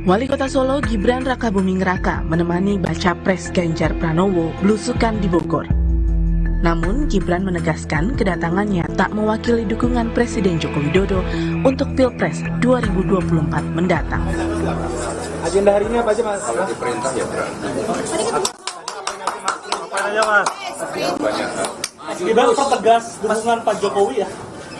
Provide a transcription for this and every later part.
Wali Kota Solo Gibran Rakabuming Raka menemani baca pres Ganjar Pranowo belusukan di Bogor. Namun Gibran menegaskan kedatangannya tak mewakili dukungan Presiden Joko Widodo untuk Pilpres 2024 mendatang. Agenda hari ini apa aja, Mas? Kalau diperintah ya berani. Apa aja, Mas? Banyak. Gibran pertegas dukungan Pak Jokowi ya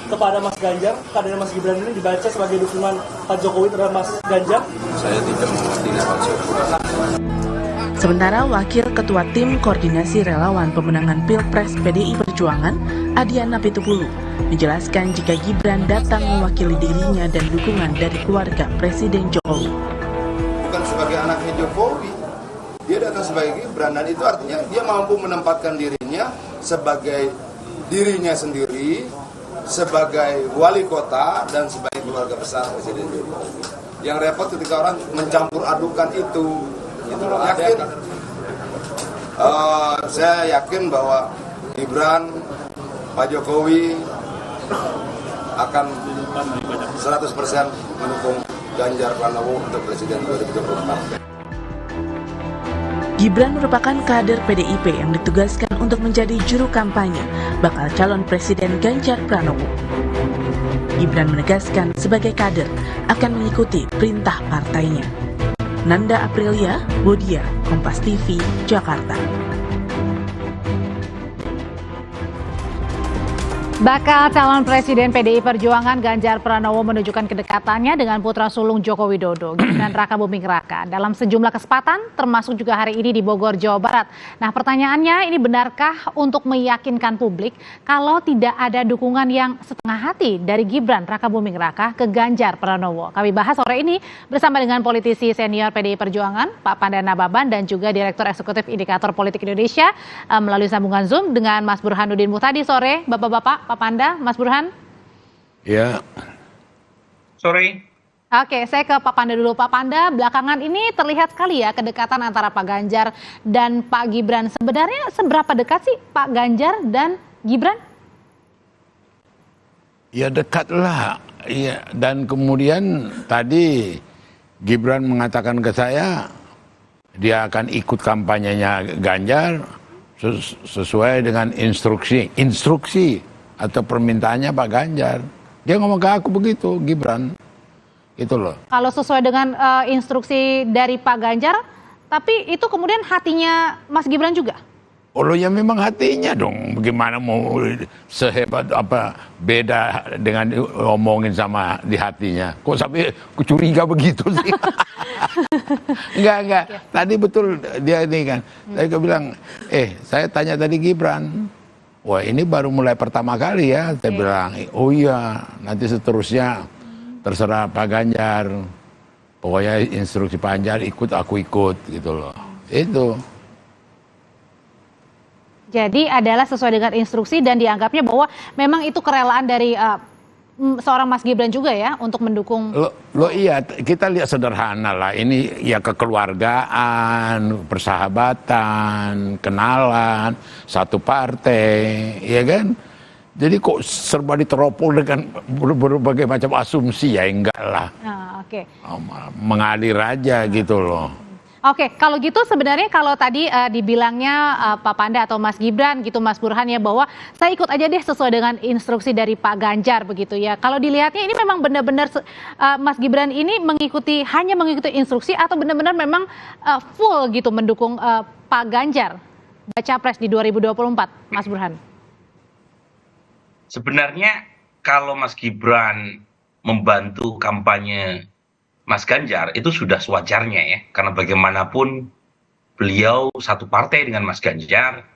kepada Mas Ganjar. Kader Mas Gibran ini dibaca sebagai dukungan Pak Jokowi terhadap Mas Ganjar. Saya tidak mengerti maksud. Sementara Wakil Ketua Tim Koordinasi Relawan Pemenangan Pilpres PDI Perjuangan, Adiana Pitupulu, menjelaskan jika Gibran datang mewakili dirinya dan dukungan dari keluarga Presiden Jokowi. Bukan sebagai anaknya Jokowi, dia datang sebagai Gibran, dan itu artinya dia mampu menempatkan dirinya sebagai dirinya sendiri, sebagai wali kota dan sebagai keluarga besar Presiden Jokowi. Yang repot ketika orang mencampur adukan itu yakin. Saya yakin bahwa Gibran, Pak Jokowi akan 100% mendukung Ganjar Pranowo untuk Presiden 2024. Gibran merupakan kader PDIP yang ditugaskan untuk menjadi juru kampanye bakal calon Presiden Ganjar Pranowo. Gibran menegaskan sebagai kader akan mengikuti perintah partainya. Nanda Aprilia, Bodia, Kompas TV, Jakarta. Bakal calon Presiden PDI Perjuangan Ganjar Pranowo menunjukkan kedekatannya dengan putra sulung Joko Widodo, Gibran Rakabuming Raka, dalam sejumlah kesempatan, termasuk juga hari ini di Bogor, Jawa Barat. Nah, pertanyaannya, ini benarkah untuk meyakinkan publik kalau tidak ada dukungan yang setengah hati dari Gibran Rakabuming Raka ke Ganjar Pranowo? Kami bahas sore ini bersama dengan politisi senior PDI Perjuangan, Pak Panda Nababan, dan juga Direktur Eksekutif Indikator Politik Indonesia melalui sambungan Zoom dengan Mas Burhanuddin Muhtadi. Sore, Bapak-Bapak. Pak Panda, Mas Burhan? Ya. Sore. Oke, saya ke Pak Panda dulu. Pak Panda, belakangan ini terlihat sekali ya kedekatan antara Pak Ganjar dan Pak Gibran. Sebenarnya seberapa dekat sih Pak Ganjar dan Gibran? Ya dekat lah. Ya, dan kemudian tadi Gibran mengatakan ke saya dia akan ikut kampanyenya Ganjar sesuai dengan instruksi atau permintaannya Pak Ganjar. Dia ngomong ke aku begitu, Gibran. Itu loh. Kalau sesuai dengan instruksi dari Pak Ganjar, tapi itu kemudian hatinya Mas Gibran juga? Oh ya memang hatinya dong. Bagaimana mau sehebat apa beda dengan ngomongin sama di hatinya. Kok sampai curiga begitu sih? Enggak. Tadi betul dia ini kan. Tadi dia bilang, saya tanya tadi Gibran. Wah ini baru mulai pertama kali ya, saya bilang, oh iya nanti seterusnya terserah Pak Ganjar. Pokoknya instruksi Pak Ganjar aku ikut gitu loh. Itu. Jadi adalah sesuai dengan instruksi dan dianggapnya bahwa memang itu kerelaan dari seorang Mas Gibran juga ya untuk mendukung. Iya, kita lihat sederhana lah. Ini ya kekeluargaan, persahabatan, kenalan, satu partai, ya kan? Jadi kok serba diteropol dengan berbagai macam asumsi ya enggak lah. Oke. Mengalir aja gitu loh. Oke, kalau gitu sebenarnya kalau tadi dibilangnya Pak Panda atau Mas Gibran gitu Mas Burhan ya bahwa saya ikut aja deh sesuai dengan instruksi dari Pak Ganjar begitu ya. Kalau dilihatnya ini memang benar-benar Mas Gibran ini hanya mengikuti instruksi atau benar-benar memang full gitu mendukung Pak Ganjar baca pres di 2024, Mas Burhan? Sebenarnya kalau Mas Gibran membantu kampanye Mas Ganjar itu sudah sewajarnya ya, karena bagaimanapun beliau satu partai dengan Mas Ganjar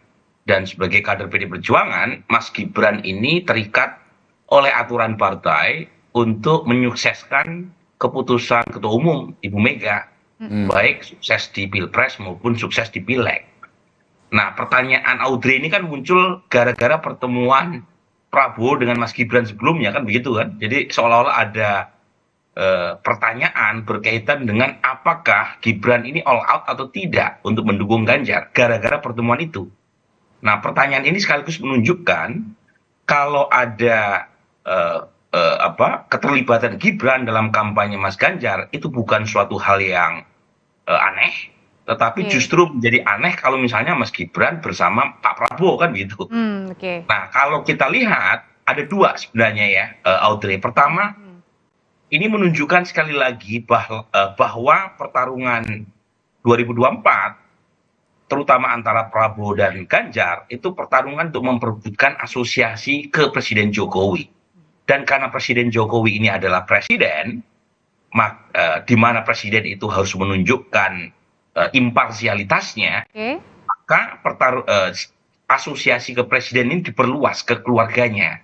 dan sebagai kader PD Perjuangan, Mas Gibran ini terikat oleh aturan partai untuk menyukseskan keputusan Ketua Umum Ibu Mega, baik sukses di Pilpres maupun sukses di Pileg. Nah, pertanyaan Audrey ini kan muncul gara-gara pertemuan Prabowo dengan Mas Gibran sebelumnya kan begitu kan, jadi seolah-olah ada pertanyaan berkaitan dengan apakah Gibran ini all out atau tidak untuk mendukung Ganjar gara-gara pertemuan itu. Nah, pertanyaan ini sekaligus menunjukkan kalau ada keterlibatan Gibran dalam kampanye Mas Ganjar itu bukan suatu hal yang aneh, tetapi justru menjadi aneh kalau misalnya Mas Gibran bersama Pak Prabowo kan gitu. Nah, kalau kita lihat ada dua sebenarnya ya, Audrey. Pertama, ini menunjukkan sekali lagi bahwa pertarungan 2024, terutama antara Prabowo dan Ganjar, itu pertarungan untuk memperebutkan asosiasi ke Presiden Jokowi. Dan karena Presiden Jokowi ini adalah presiden, di mana presiden itu harus menunjukkan imparsialitasnya, maka asosiasi ke presiden ini diperluas ke keluarganya.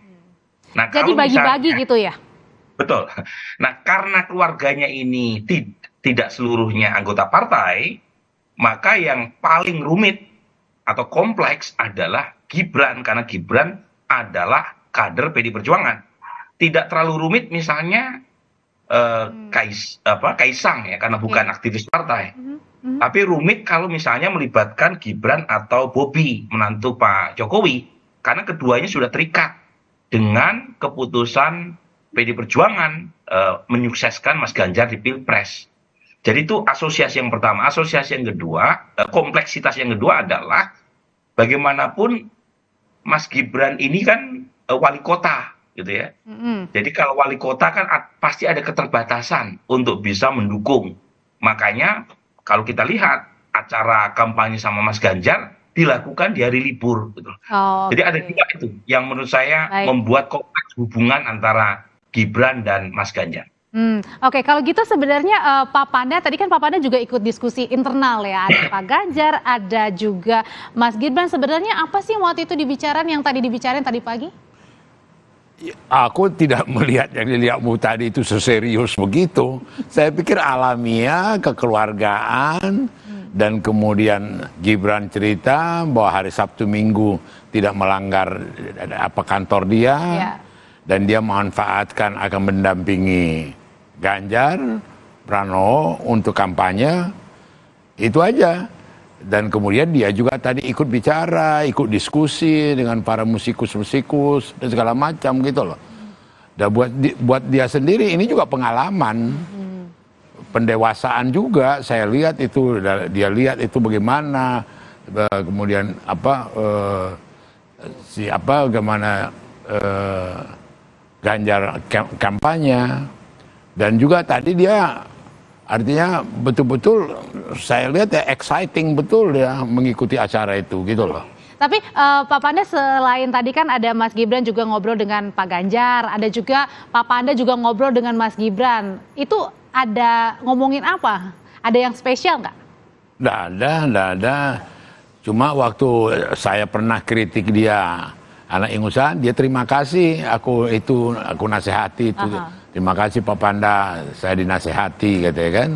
Nah, jadi bagi-bagi gitu ya? Betul. Nah, karena keluarganya ini tidak seluruhnya anggota partai, maka yang paling rumit atau kompleks adalah Gibran, karena Gibran adalah kader PD Perjuangan. Tidak terlalu rumit misalnya Kaisang ya, karena bukan aktivis partai. Tapi rumit kalau misalnya melibatkan Gibran atau Bobi, menantu Pak Jokowi, karena keduanya sudah terikat dengan keputusan PD Perjuangan menyukseskan Mas Ganjar di Pilpres. Jadi itu asosiasi yang pertama. Asosiasi yang kedua, kompleksitas yang kedua adalah bagaimanapun Mas Gibran ini kan wali kota, gitu ya. Jadi kalau wali kota kan pasti ada keterbatasan untuk bisa mendukung. Makanya kalau kita lihat acara kampanye sama Mas Ganjar dilakukan di hari libur, gitu. Jadi ada dua itu yang menurut saya membuat kompleks hubungan antara Gibran dan Mas Ganjar. Oke, kalau gitu sebenarnya Pak Panda, tadi kan Pak Panda juga ikut diskusi internal ya, ada Pak Ganjar, ada juga Mas Gibran. Sebenarnya apa sih waktu itu yang tadi dibicarain tadi pagi? Aku tidak melihat yang dilihatmu tadi itu seserius begitu. Saya pikir alamiah, kekeluargaan, dan kemudian Gibran cerita bahwa hari Sabtu Minggu tidak melanggar kantor dia, dan dia memanfaatkan akan mendampingi Ganjar Pranowo untuk kampanye, itu aja. Dan kemudian dia juga tadi ikut bicara, ikut diskusi dengan para musikus-musikus dan segala macam gitu loh. Dan buat dia sendiri ini juga pengalaman, pendewasaan juga. Saya lihat itu, dia lihat itu bagaimana, kemudian bagaimana Ganjar kampanye, dan juga tadi dia artinya betul-betul saya lihat ya exciting betul ya mengikuti acara itu gitu loh. Tapi Pak Panda, selain tadi kan ada Mas Gibran juga ngobrol dengan Pak Ganjar, ada juga Pak Panda juga ngobrol dengan Mas Gibran. Itu ada ngomongin apa? Ada yang spesial nggak? Nggak ada. Cuma waktu saya pernah kritik dia anak ingusan, dia terima kasih aku nasihati itu. Terima kasih Pak Panda, saya dinasehati katanya kan.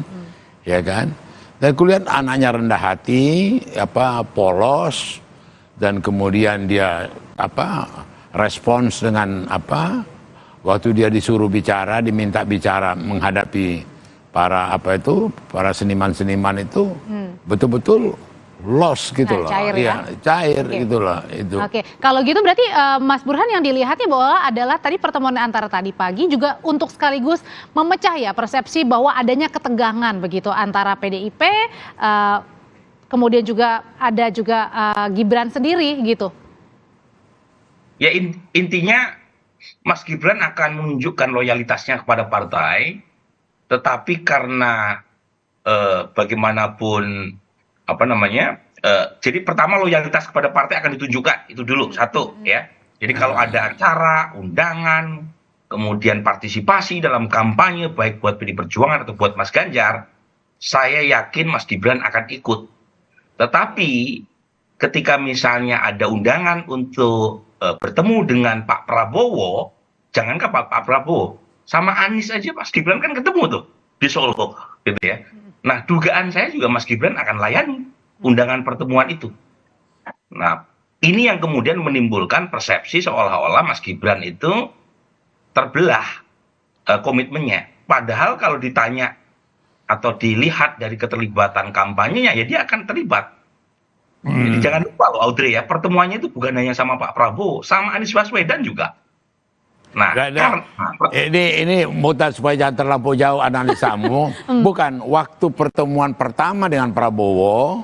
Ya kan? Dan kulihat anaknya rendah hati, polos, dan kemudian dia respons dengan waktu dia disuruh bicara, diminta bicara menghadapi para seniman-seniman itu betul-betul lost gitu loh. Cair ya? Cair gitu loh itu. Oke, kalau gitu berarti Mas Burhan yang dilihatnya bahwa adalah tadi pertemuan antara tadi pagi juga untuk sekaligus memecah ya persepsi bahwa adanya ketegangan begitu antara PDIP, kemudian juga ada Gibran sendiri gitu. Ya intinya Mas Gibran akan menunjukkan loyalitasnya kepada partai, tetapi karena bagaimanapun jadi pertama loyalitas kepada partai akan ditunjukkan, itu dulu satu ya. Jadi kalau ada acara, undangan, kemudian partisipasi dalam kampanye baik buat PD Perjuangan atau buat Mas Ganjar, saya yakin Mas Gibran akan ikut. Tetapi ketika misalnya ada undangan untuk bertemu dengan Pak Prabowo, jangankah Pak Prabowo, sama Anies aja Mas Gibran kan ketemu tuh di Solo gitu ya. Nah, dugaan saya juga Mas Gibran akan layani undangan pertemuan itu. Nah, ini yang kemudian menimbulkan persepsi seolah-olah Mas Gibran itu terbelah komitmennya. Padahal kalau ditanya atau dilihat dari keterlibatan kampanyenya, ya dia akan terlibat. Jadi jangan lupa loh Audrey ya, pertemuannya itu bukan hanya sama Pak Prabowo, sama Anies Baswedan juga. Nah, ini mudah supaya jangan terlampau jauh analisamu. Bukan, waktu pertemuan pertama dengan Prabowo,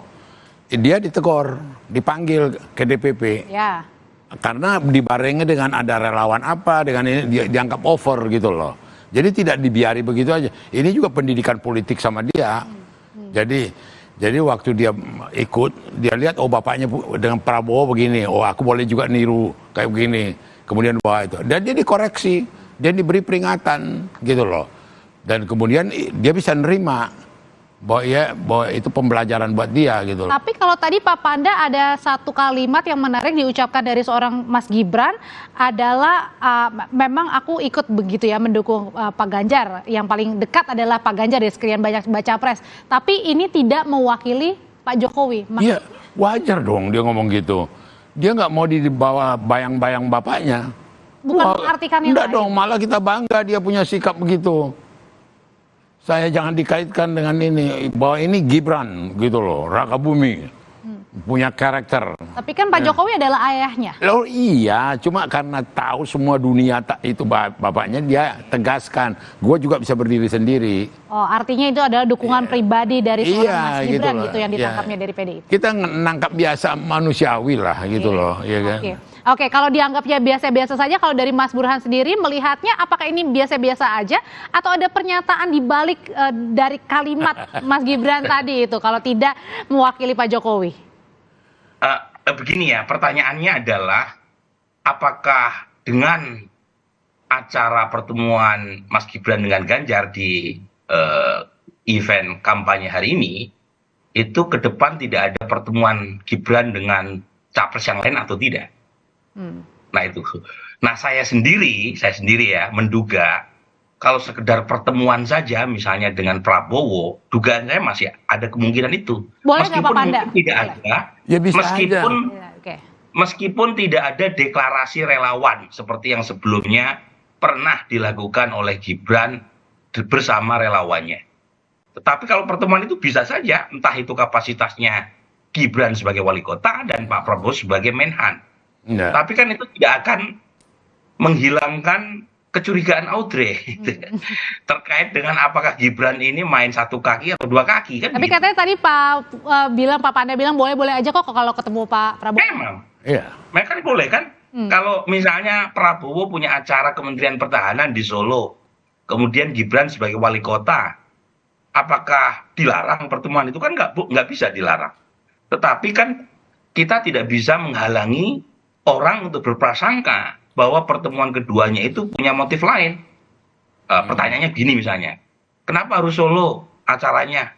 dia ditegur, dipanggil ke DPP. Ya. Karena dibarengi dengan ada relawan apa, dengan ini dianggap over gitu loh. Jadi tidak dibiari begitu aja. Ini juga pendidikan politik sama dia. Jadi waktu dia ikut, dia lihat oh bapaknya dengan Prabowo begini, oh aku boleh juga niru kayak begini. Kemudian bahwa itu, dan dia dikoreksi, dia diberi peringatan gitu loh. Dan kemudian dia bisa nerima bahwa itu pembelajaran buat dia gitu loh. Tapi kalau tadi Pak Panda ada satu kalimat yang menarik diucapkan dari seorang Mas Gibran adalah memang aku ikut begitu ya mendukung Pak Ganjar. Yang paling dekat adalah Pak Ganjar dari sekian banyak baca pres. Tapi ini tidak mewakili Pak Jokowi. Iya, wajar dong dia ngomong gitu. Dia nggak mau dibawa bayang-bayang bapaknya. Bukan mengartikan yang enggak lain. dong, malah kita bangga dia punya sikap begitu. Saya jangan dikaitkan dengan ini, bahwa ini Gibran gitu loh, Raka Bumi, punya karakter. Tapi kan Pak Jokowi adalah ayahnya. Loh iya, cuma karena tahu semua dunia itu bapaknya, dia tegaskan, gue juga bisa berdiri sendiri. Oh, artinya itu adalah dukungan pribadi dari seorang Mas Gibran loh. gitu yang ditangkapnya dari PDIP. Kita nangkap biasa manusiawi lah gitu loh, ya kan? Oke, kalau dianggapnya biasa-biasa saja, kalau dari Mas Burhan sendiri melihatnya apakah ini biasa-biasa aja atau ada pernyataan di balik dari kalimat Mas Gibran tadi itu kalau tidak mewakili Pak Jokowi? Begini ya, pertanyaannya adalah apakah dengan acara pertemuan Mas Gibran dengan Ganjar di event kampanye hari ini, itu ke depan tidak ada pertemuan Gibran dengan capres yang lain atau tidak? Nah itu. Nah saya sendiri ya menduga kalau sekedar pertemuan saja misalnya dengan Prabowo, dugaan saya masih ada kemungkinan itu. Boleh meskipun Panda? Tidak ada, ya bisa meskipun tidak ada deklarasi relawan seperti yang sebelumnya pernah dilakukan oleh Gibran bersama relawannya. Tetapi kalau pertemuan itu bisa saja, entah itu kapasitasnya Gibran sebagai wali kota dan Pak Prabowo sebagai Menhan. Tapi kan itu tidak akan menghilangkan kecurigaan Audrey terkait dengan apakah Gibran ini main satu kaki atau dua kaki kan? Tapi katanya tadi Pak Panda bilang boleh-boleh aja kok kalau ketemu Pak Prabowo. Memang, mereka kan boleh kan? Kalau misalnya Prabowo punya acara Kementerian Pertahanan di Solo, kemudian Gibran sebagai wali kota, apakah dilarang pertemuan itu? Kan nggak bisa dilarang. Tetapi kan kita tidak bisa menghalangi orang untuk berprasangka bahwa pertemuan keduanya itu punya motif lain. Pertanyaannya gini misalnya, kenapa harus Solo acaranya?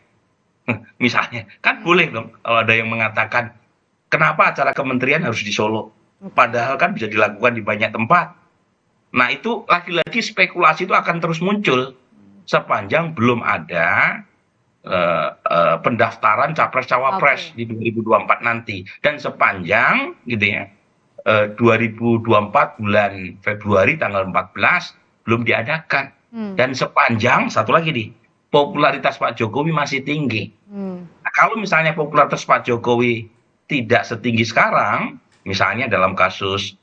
Misalnya, kan boleh dong kalau ada yang mengatakan, kenapa acara kementerian harus di Solo? Padahal kan bisa dilakukan di banyak tempat. Nah itu lagi-lagi spekulasi itu akan terus muncul sepanjang belum ada pendaftaran capres-cawapres di 2024 nanti. Dan sepanjang gitu ya, 2024 bulan Februari tanggal 14 belum diadakan. Dan sepanjang, satu lagi nih, popularitas Pak Jokowi masih tinggi. Nah, kalau misalnya popularitas Pak Jokowi tidak setinggi sekarang, misalnya dalam kasus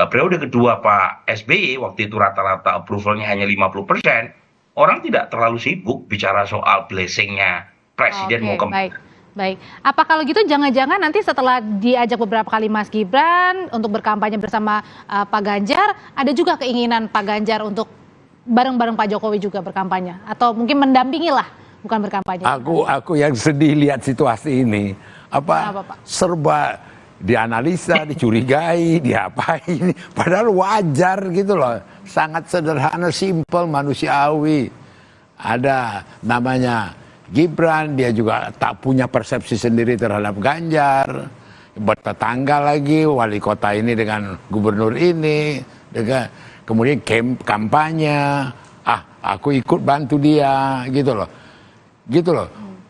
periode kedua Pak SBY, waktu itu rata-rata approvalnya hanya 50%, orang tidak terlalu sibuk bicara soal blessingnya presiden mau kemana. Baik, apa kalau gitu jangan-jangan nanti setelah diajak beberapa kali Mas Gibran untuk berkampanye bersama Pak Ganjar, ada juga keinginan Pak Ganjar untuk bareng-bareng Pak Jokowi juga berkampanye? Atau mungkin mendampingi lah, bukan berkampanye? Aku yang sedih lihat situasi ini. Serba dianalisa, dicurigai, diapain. Padahal wajar gitu loh. Sangat sederhana, simple, manusiawi. Ada namanya Gibran, dia juga tak punya persepsi sendiri terhadap Ganjar. Bertetangga lagi, wali kota ini dengan gubernur ini, dengan kemudian kampanye. Aku ikut bantu dia, gitu loh.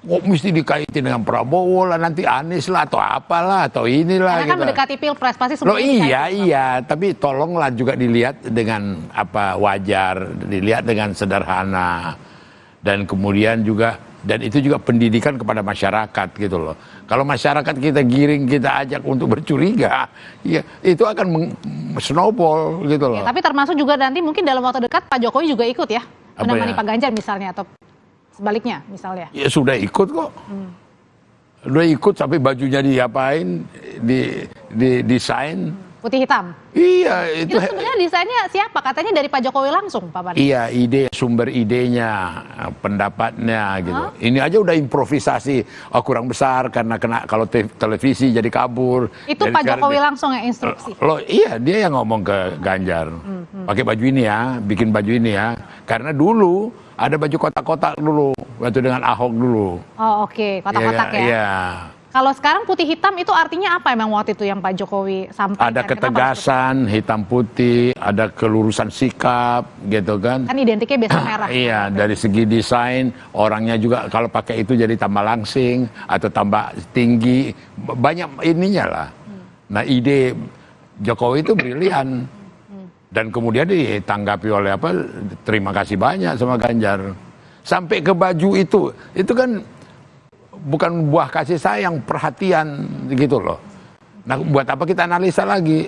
Kok mesti dikaitin dengan Prabowo lah, nanti Anies lah, atau apalah, atau inilah. Karena kan mendekati Pilpres, pasti semua iya, tapi tolonglah juga dilihat dengan wajar, dilihat dengan sederhana. Dan kemudian juga Dan itu juga pendidikan kepada masyarakat gitu loh. Kalau masyarakat kita giring, kita ajak untuk bercuriga, ya itu akan snowball gitu loh. Ya, tapi termasuk juga nanti mungkin dalam waktu dekat Pak Jokowi juga ikut ya, menemani ya? Pak Ganjar misalnya, atau sebaliknya misalnya. Ya sudah ikut kok. Udah ikut sampai bajunya diapain, desain. Putih hitam. Iya, itu. Itu sebenarnya desainnya siapa? Katanya dari Pak Jokowi langsung, Pak Pandi. Iya, sumber idenya, pendapatnya gitu. Ini aja udah improvisasi, kurang besar karena kena kalau televisi jadi kabur. Itu Jadi Pak Jokowi langsung yang instruksi. Loh, iya, dia yang ngomong ke Ganjar. Pakai baju ini ya, bikin baju ini ya. Karena dulu ada baju kotak-kotak dulu, waktu dengan Ahok dulu. Oh oke, kotak-kotak ya. Iya. Kalau sekarang putih hitam itu artinya apa emang waktu itu yang Pak Jokowi sampaikan? Ada ketegasan, hitam putih, ada kelurusan sikap, gitu kan. Kan identiknya biasa merah. Iya, dari segi desain, orangnya juga kalau pakai itu jadi tambah langsing atau tambah tinggi, banyak ininya lah. Nah, ide Jokowi itu brilian. Dan kemudian ditanggapi oleh apa? Terima kasih banyak sama Ganjar. Sampai ke baju itu kan bukan buah kasih sayang, perhatian gitu loh. Nah, buat apa kita analisa lagi?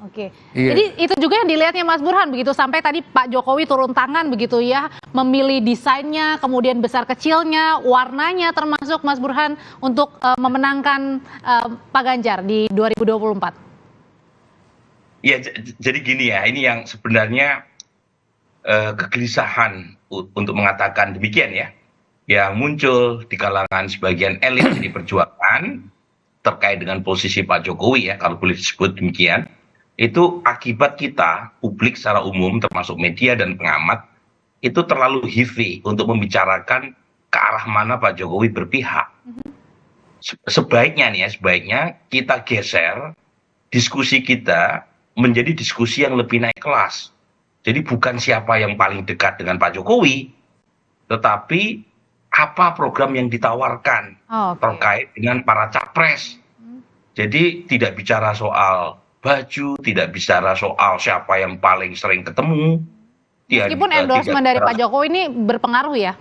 Oke. Iya. Jadi itu juga yang dilihatnya Mas Burhan begitu, sampai tadi Pak Jokowi turun tangan begitu ya, memilih desainnya, kemudian besar kecilnya, warnanya termasuk Mas Burhan untuk memenangkan Pak Ganjar di 2024. Ya, jadi gini ya, ini yang sebenarnya kegelisahan untuk mengatakan demikian ya, yang muncul di kalangan sebagian elit di perjuangan terkait dengan posisi Pak Jokowi ya, kalau boleh disebut demikian, itu akibat kita, publik secara umum termasuk media dan pengamat, itu terlalu heavy untuk membicarakan ke arah mana Pak Jokowi berpihak. Sebaiknya nih ya, sebaiknya kita geser diskusi kita menjadi diskusi yang lebih naik kelas. Jadi bukan siapa yang paling dekat dengan Pak Jokowi, tetapi apa program yang ditawarkan terkait dengan para capres. Jadi tidak bicara soal baju, tidak bicara soal siapa yang paling sering ketemu. Meskipun endorsement dari Pak Jokowi ini berpengaruh ya?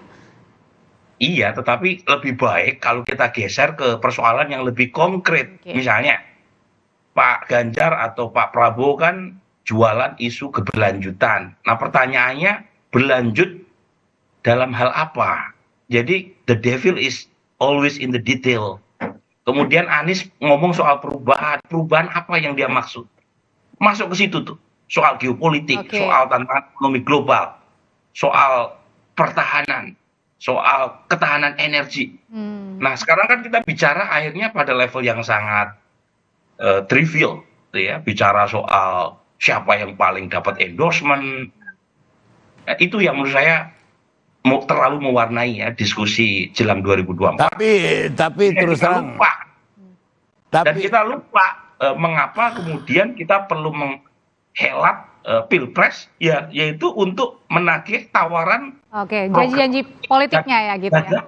Iya, tetapi lebih baik kalau kita geser ke persoalan yang lebih konkret. Misalnya, Pak Ganjar atau Pak Prabowo kan jualan isu keberlanjutan. Nah, pertanyaannya, berlanjut dalam hal apa? Jadi the devil is always in the detail. Kemudian Anies ngomong soal perubahan. Perubahan apa yang dia maksud? Masuk ke situ tuh. Soal geopolitik, soal tantangan ekonomi global, soal pertahanan, soal ketahanan energi. Nah, sekarang kan kita bicara akhirnya pada level yang sangat trivial, gitu ya. Bicara soal siapa yang paling dapat endorsement. Nah, itu yang menurut saya terlalu mewarnai ya diskusi jelang 2024. Tapi terus terang. Dan kita lupa mengapa kemudian kita perlu menghelat pilpres ya, yaitu untuk menagih tawaran. Oke, janji-janji politiknya ya gitu ya.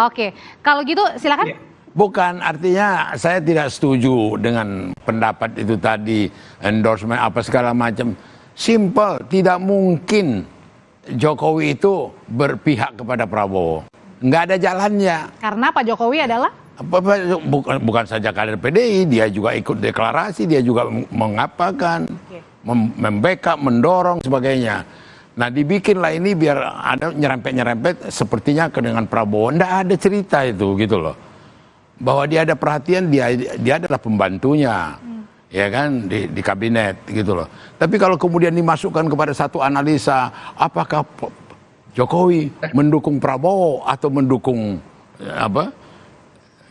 Oke, kalau gitu silakan. Bukan, artinya saya tidak setuju dengan pendapat itu tadi, endorsement apa segala macam. Simple, tidak mungkin Jokowi itu berpihak kepada Prabowo. Nggak ada jalannya. Karena Pak Jokowi adalah? Bukan saja kader PDI, dia juga ikut deklarasi, dia juga mengapakan, membackup, mendorong, sebagainya. Nah, dibikinlah ini biar ada nyerempet-nyerempet sepertinya dengan Prabowo. Nggak ada cerita itu gitu loh. Bahwa dia ada perhatian, dia adalah pembantunya. Ya kan, di kabinet gitu loh. Tapi kalau kemudian dimasukkan kepada satu analisa, apakah Jokowi mendukung Prabowo atau mendukung apa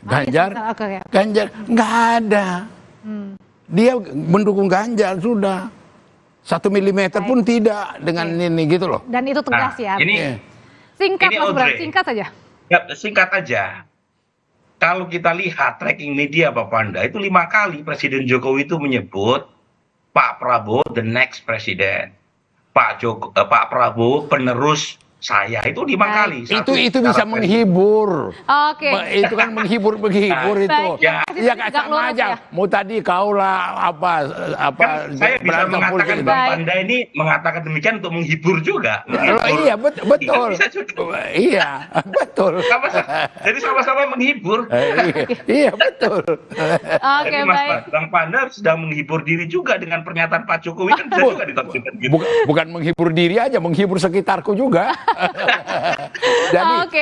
Ganjar? Ganjar nggak ada. Dia mendukung Ganjar sudah. 1 milimeter pun tidak dengan ini gitu loh. Dan itu tegas ya. Singkat Mas Bram, singkat saja. Ya, singkat aja. Kalau kita lihat tracking media Pak Panda, itu 5 kali Presiden Jokowi itu menyebut Pak Prabowo the next president. Pak Prabowo penerus saya itu 5 kali. Itu bisa menghibur. Oke. Itu kan menghibur itu. Baik, ya. Ya kan Tegak sama lurus aja. ya. Mau tadi kau lah apa Kan saya bisa berantem mengatakan politik. Bang Panda ini mengatakan demikian untuk menghibur juga. Iya betul. Bisa juga. Iya betul. Jadi sama-sama menghibur. Iya betul. Oke, Jadi Mas baik. Bang Panda sedang menghibur diri juga dengan pernyataan Pak Jokowi, kan bisa juga ditafsirkan gitu. Bukan menghibur diri aja, menghibur sekitarku juga.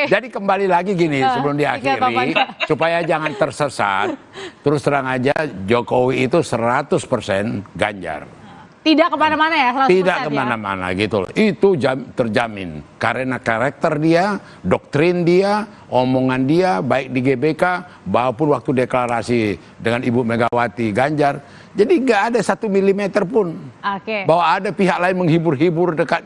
Jadi kembali lagi gini sebelum diakhiri, supaya jangan tersesat, terus terang aja Jokowi itu 100% Ganjar. Tidak kemana-mana ya, 100% Tidak ya? kemana-mana gitu loh. Itu terjamin. Karena karakter dia, doktrin dia, omongan dia, baik di GBK maupun waktu deklarasi dengan Ibu Megawati Ganjar. Jadi nggak ada 1 milimeter pun. Oke. Bahwa ada pihak lain menghibur-hibur dekat.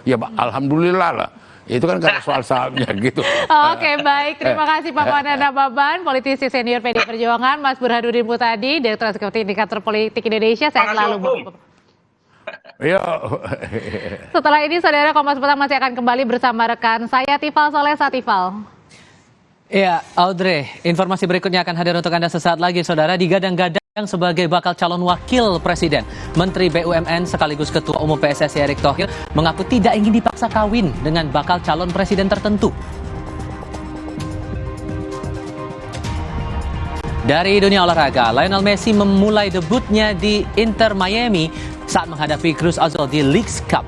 Ya alhamdulillah lah. Itu kan karena soal sahamnya gitu. Oke, baik. Terima kasih Pak Panda Baban, politisi senior PD Perjuangan, Mas Burhanuddin Mutadi, Direktur Eksekutif Indikator Politik Indonesia. Sehat selalu. Yo. Setelah ini, saudara, Kompas Petang masih akan kembali bersama rekan saya, Tifal Solesa. Tifal. Ya, Audrey, informasi berikutnya akan hadir untuk Anda sesaat lagi, saudara. Digadang-gadang sebagai bakal calon wakil presiden, Menteri BUMN sekaligus Ketua Umum PSSI Erick Thohir mengaku tidak ingin dipaksa kawin dengan bakal calon presiden tertentu. Dari dunia olahraga, Lionel Messi memulai debutnya di Inter Miami saat menghadapi Cruz Azul di Leagues Cup.